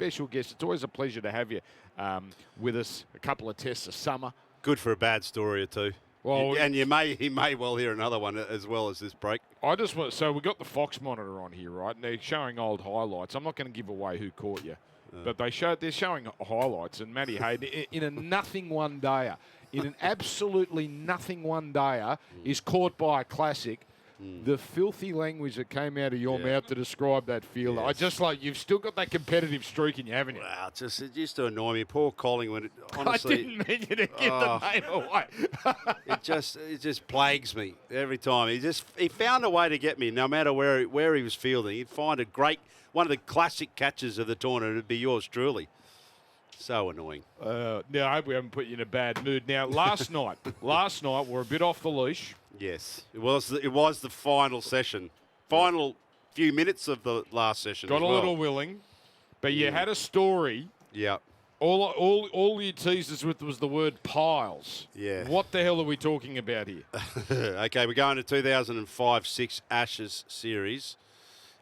special guest. It's always a pleasure to have you with us a couple of tests of summer. Good for a bad story or two. Well, and he may well hear another one as well as this break. So we've got the Fox monitor on here, right? And they're showing old highlights. I'm not going to give away who caught you, but they're showing highlights. And Matty Hayden, in a nothing one-dayer, in an absolutely nothing one-dayer, is caught by a classic. The filthy language that came out of your mouth to describe that fielder. Yes. I just you've still got that competitive streak in you, haven't you? Wow, it used to annoy me. Poor Collingwood. Honestly, I didn't mean you to give the name away. it just plagues me every time. He found a way to get me, no matter where he was fielding. He'd find one of the classic catches of the tournament would be yours truly. So annoying. Now I hope we haven't put you in a bad mood. Now last night we're a bit off the leash. Yes, it was the final session, final few minutes of the last session. Got as a well. little willing, but you had a story. Yeah. All you teased us with was the word piles. Yeah. What the hell are we talking about here? Okay, we're going to 2005-6 Ashes series,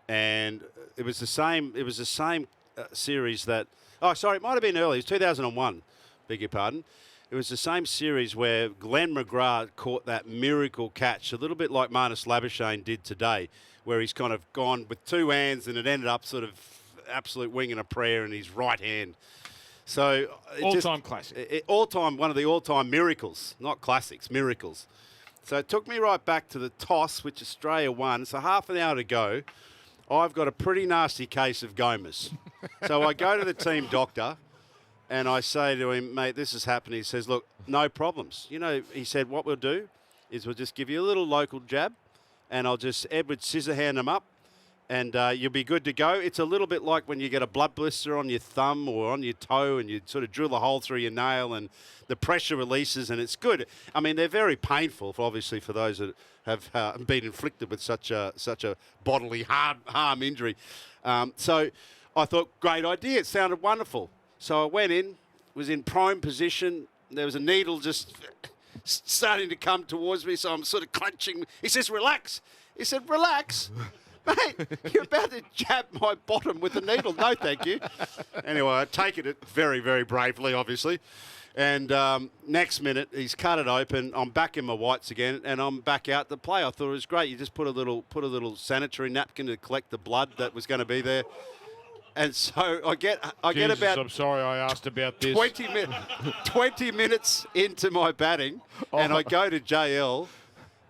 and it was the same. It was the same series that. Oh, sorry, it might have been early. It was 2001. Beg your pardon. It was the same series where Glenn McGrath caught that miracle catch, a little bit like Marnus Labuschagne did today, where he's kind of gone with two hands and it ended up sort of absolute wing and a prayer in his right hand. So all-time classic. One of the all-time miracles, not classics, miracles. So it took me right back to the toss, which Australia won. So half an hour to go, I've got a pretty nasty case of Gomas. So I go to the team doctor. And I say to him, mate, this has happened. He says, look, no problems. You know, he said, what we'll do is we'll just give you a little local jab and I'll just Edward Scissorhand them up and you'll be good to go. It's a little bit like when you get a blood blister on your thumb or on your toe and you sort of drill a hole through your nail and the pressure releases and it's good. I mean, they're very painful, obviously, for those that have been inflicted with such a bodily harm injury. So I thought, great idea. It sounded wonderful. So I went in, was in prone position. There was a needle just starting to come towards me, so I'm sort of clenching. He says, relax. He said, relax? Mate, you're about to jab my bottom with the needle. No, thank you. Anyway, I'd taken it very, very bravely, obviously. And next minute, he's cut it open. I'm back in my whites again, and I'm back out to play. I thought it was great. You just put a little sanitary napkin to collect the blood that was going to be there. And so I get about. I'm sorry I asked about this. 20 minutes into my batting, and I go to JL,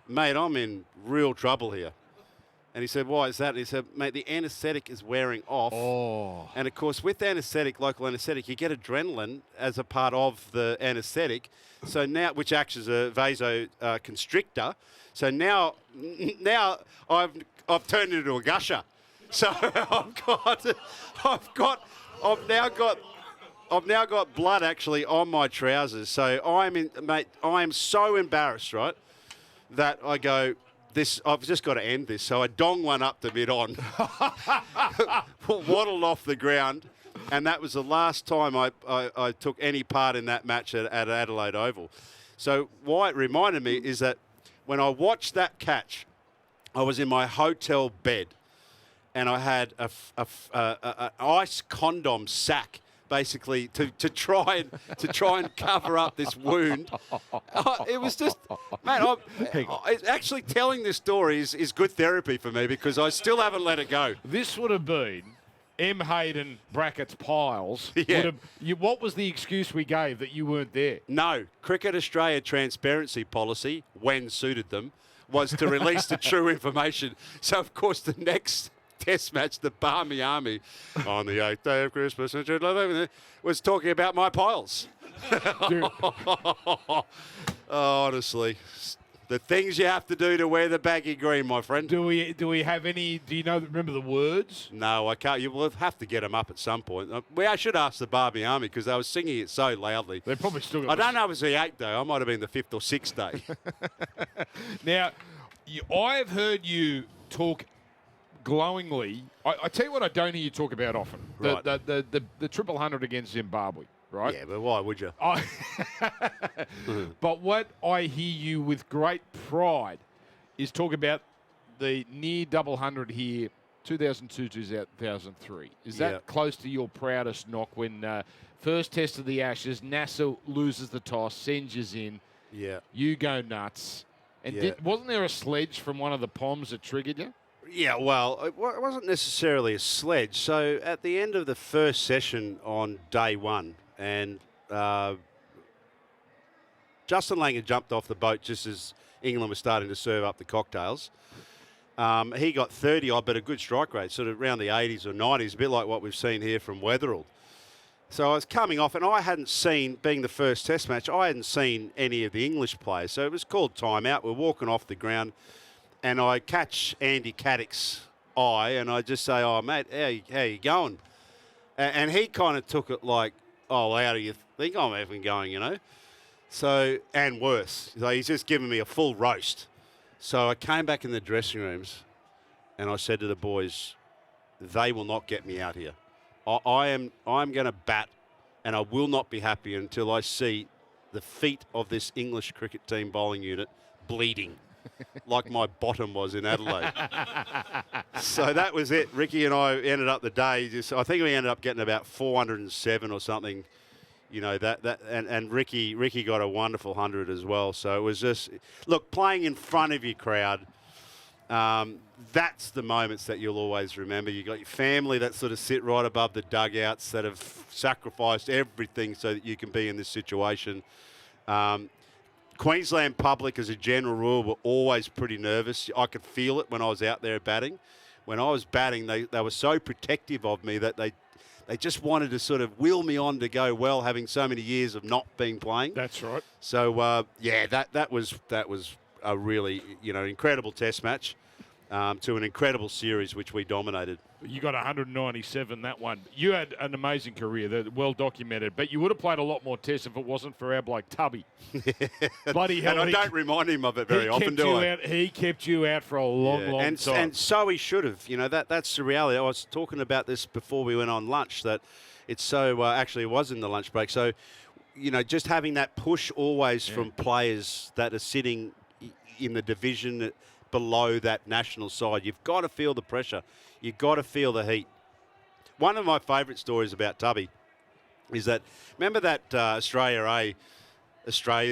mate, I'm in real trouble here. And he said, why is that? And he said, mate, the anaesthetic is wearing off. Oh. And, of course, with local anaesthetic, you get adrenaline as a part of the anaesthetic, so now, which acts as a vasoconstrictor. So now I've turned into a gusher. So I've now got blood actually on my trousers. So I am so embarrassed, right, that I go, I've just got to end this. So I dong one up to mid-on, waddled off the ground, and that was the last time I took any part in that match at Adelaide Oval. So why it reminded me is that when I watched that catch, I was in my hotel bed, and I had an ice condom sack, basically, to try and cover up this wound. It was just, man, actually telling this story is good therapy for me because I still haven't let it go. This would have been M. Hayden brackets Piles. Yeah. What was the excuse we gave that you weren't there? No, Cricket Australia transparency policy, when suited them, was to release the true information. So, of course, the next Test match, the Barmy Army, on the 8th day of Christmas, was talking about my piles. Honestly, the things you have to do to wear the baggy green, my friend. Do we have any? Do you remember the words? No, I can't. You will have to get them up at some point. I should ask the Barmy Army because they were singing it so loudly. They probably still. I don't know if it was the 8th day. I might have been the 5th or 6th day. Now, I've heard you talk glowingly. I tell you what I don't hear you talk about often. Right. The triple hundred against Zimbabwe, right? Yeah, but why would you? But what I hear you with great pride is talk about the near double hundred here 2002, 2003. Is Yeah. that close to your proudest knock when first test of the Ashes, NASA loses the toss, sends you in, Yeah. you go nuts. And Yeah. wasn't there a sledge from one of the Poms that triggered you? Yeah, well, it wasn't necessarily a sledge. So at the end of the first session on day one, and Justin Langer jumped off the boat just as England was starting to serve up the cocktails. He got 30 odd, but a good strike rate, sort of around the 80s or 90s, a bit like what we've seen here from Weatherald. So I was coming off, and I hadn't seen, being the first test match, I hadn't seen any of the English players. So it was called timeout. We're walking off the ground, and I catch Andy Caddick's eye, and I just say, "Oh, mate, how you going?" And he kind of took it like, "Oh, how do you think I'm even going, you know?" So, and worse. So he's just given me a full roast. So I came back in the dressing rooms, and I said to the boys, "They will not get me out here. I'm going to bat, and I will not be happy until I see the feet of this English cricket team bowling unit bleeding, like my bottom was in Adelaide." So that was it. Ricky and I ended up the day. I think we ended up getting about 407 or something. You know, and Ricky got a wonderful 100 as well. So it was just, look, playing in front of your crowd. That's the moments that you'll always remember. You got your family that sort of sit right above the dugouts that have sacrificed everything so that you can be in this situation. Queensland public, as a general rule, were always pretty nervous. I could feel it when I was out there batting. When I was batting, they were so protective of me that they just wanted to sort of wheel me on to go well, having so many years of not being playing. That's right. So yeah, that was a really incredible Test match to an incredible series which we dominated. You got 197 that one. You had an amazing career, well documented, but you would have played a lot more tests if it wasn't for our bloke Tubby. Bloody hell! And I don't remind him of it very often, do I? He kept you out for a long time. And so he should have. You know, that's the reality. I was talking about this before we went on lunch, that it's so actually it was in the lunch break. So, just having that push always from players that are sitting in the division below that national side. You've got to feel the pressure. You've got to feel the heat. One of my favourite stories about Tubby is that, remember that Australia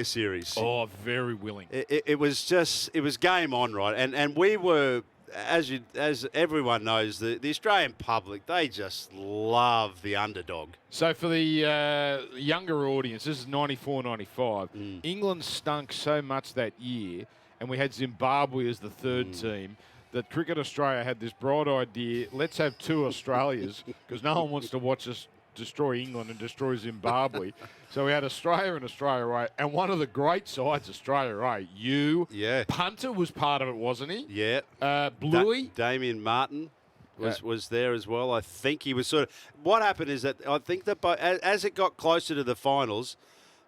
series? Oh, very willing. It was game on, right? And we were, as everyone knows, the Australian public, they just love the underdog. So for the younger audience, this is 94, 95. England stunk so much that year, and we had Zimbabwe as the third team, that Cricket Australia had this bright idea, let's have two Australias, because no one wants to watch us destroy England and destroy Zimbabwe. So we had Australia and Australia A, and one of the great sides, Australia A, Punter was part of it, wasn't he? Yeah. Bluey. Damien Martin was there as well. I think he was sort of... What happened is that I think that as it got closer to the finals,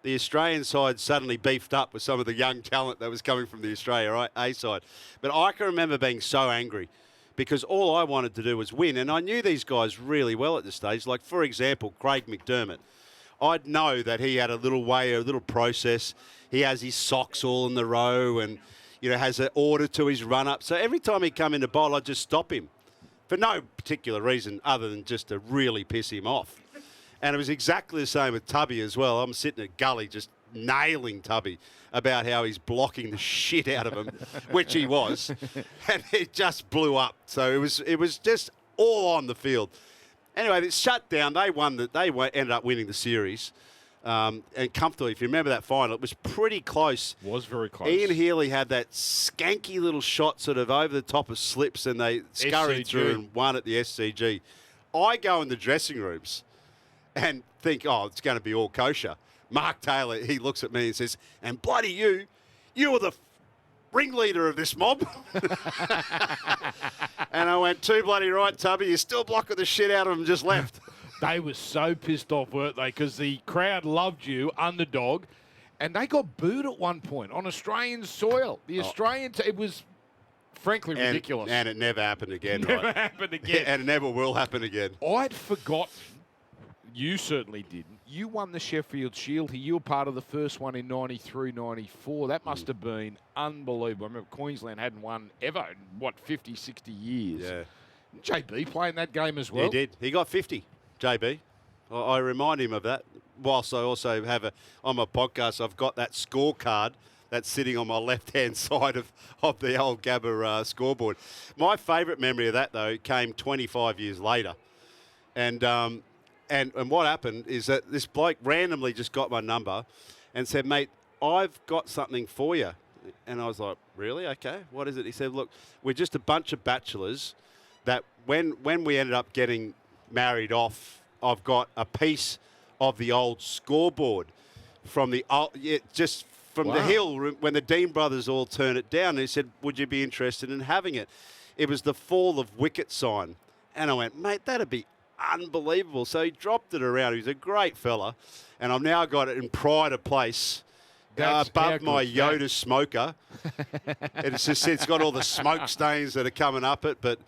the Australian side suddenly beefed up with some of the young talent that was coming from the Australia A side. But I can remember being so angry because all I wanted to do was win. And I knew these guys really well at this stage. Like, for example, Craig McDermott. I'd know that he had a little process. He has his socks all in the row and, has an order to his run-up. So every time he'd come into bowl, I'd just stop him for no particular reason other than just to really piss him off. And it was exactly the same with Tubby as well. I'm sitting at gully just nailing Tubby about how he's blocking the shit out of him, which he was, and it just blew up. So it was just all on the field. Anyway, it shut down. They ended up winning the series, and comfortably. If you remember that final, it was pretty close. It was very close. Ian Healy had that skanky little shot sort of over the top of slips, and they scurried through and won at the SCG. I go in the dressing rooms and think, oh, it's going to be all kosher. Mark Taylor, he looks at me and says, and bloody you were the ringleader of this mob. And I went, too bloody right, Tubby, you're still blocking the shit out of them, just left. They were so pissed off, weren't they? Because the crowd loved you, underdog, and they got booed at one point on Australian soil. The Australian, it was frankly ridiculous. And it never happened again, Never happened again. And it never will happen again. I'd forgotten. You certainly didn't. You won the Sheffield Shield here. You were part of the first one in 93, 94. That must have been unbelievable. I remember Queensland hadn't won ever in, 50, 60 years. Yeah. JB playing that game as well. He did. He got 50, JB. I remind him of that. Whilst I also have on my podcast, I've got that scorecard that's sitting on my left-hand side of the old Gabba scoreboard. My favourite memory of that, though, came 25 years later. And what happened is that this bloke randomly just got my number and said, mate, I've got something for you. And I was like, really? Okay. What is it? He said, look, we're just a bunch of bachelors that when we ended up getting married off, I've got a piece of the old scoreboard from the old, just from the hill when the Dean brothers all turned it down. And he said, would you be interested in having it? It was the fall of wicket sign. And I went, mate, that'd be unbelievable. So he dropped it around. He's a great fella. And I've now got it in pride of place above my Yoda smoker. It's got all the smoke stains that are coming up it. But,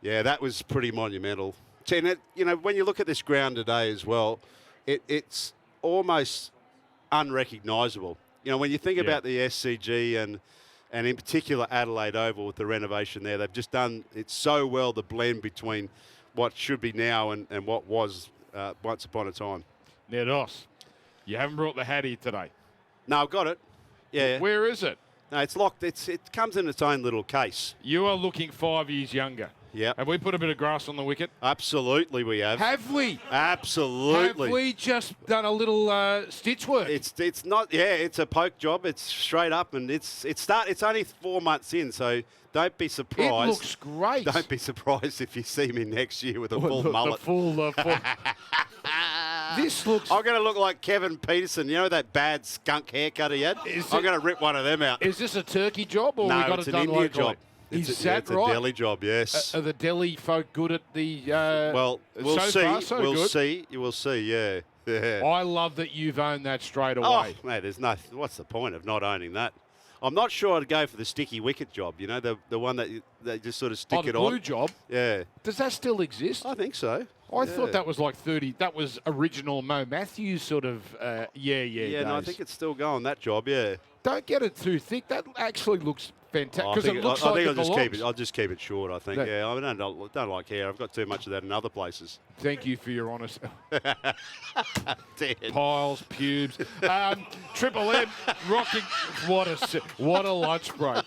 yeah, that was pretty monumental. And when you look at this ground today as well, it's almost unrecognisable. When you think about the SCG and in particular Adelaide Oval with the renovation there, they've just done it so well, the blend between what should be now and what was once upon a time. Now, Dos, you haven't brought the hat here today. No, I've got it. Yeah. Where is it? No, it's locked. It comes in its own little case. You are looking 5 years younger. Yeah. Have we put a bit of grass on the wicket? Absolutely, we have. Have we? Absolutely. Have we just done a little stitch work? It's not. Yeah, it's a poke job. It's straight up, and it's only 4 months in, so don't be surprised. It looks great. Don't be surprised if you see me next year with a full mullet. The full. This looks. I'm going to look like Kevin Peterson. You know that bad skunk haircut he had? I'm going to rip one of them out. Is this a turkey job, or no, we got it's it an done India locally? job. Is that it's right? a deli job, yes. Are the deli folk good at the? Well, we'll so see. Far, so we'll good. see. You will see. Yeah. Yeah. I love that you've owned that straight away. Oh, mate, there's no. What's the point of not owning that? I'm not sure I'd go for the sticky wicket job. The one that they just sort of stick the it on. blue job. Yeah. Does that still exist? I think so. I thought that was like 30. That was original Mo Matthews sort of. Yeah. Yeah, no, I think it's still going that job. Yeah. Don't get it too thick. That actually looks fantastic because it looks I like think it belongs. I'll just keep it short. I think. Yeah, I don't like hair. I've got too much of that in other places. Thank you for your honesty. Dan. Piles, pubes. Triple M rocking. What a lunch break.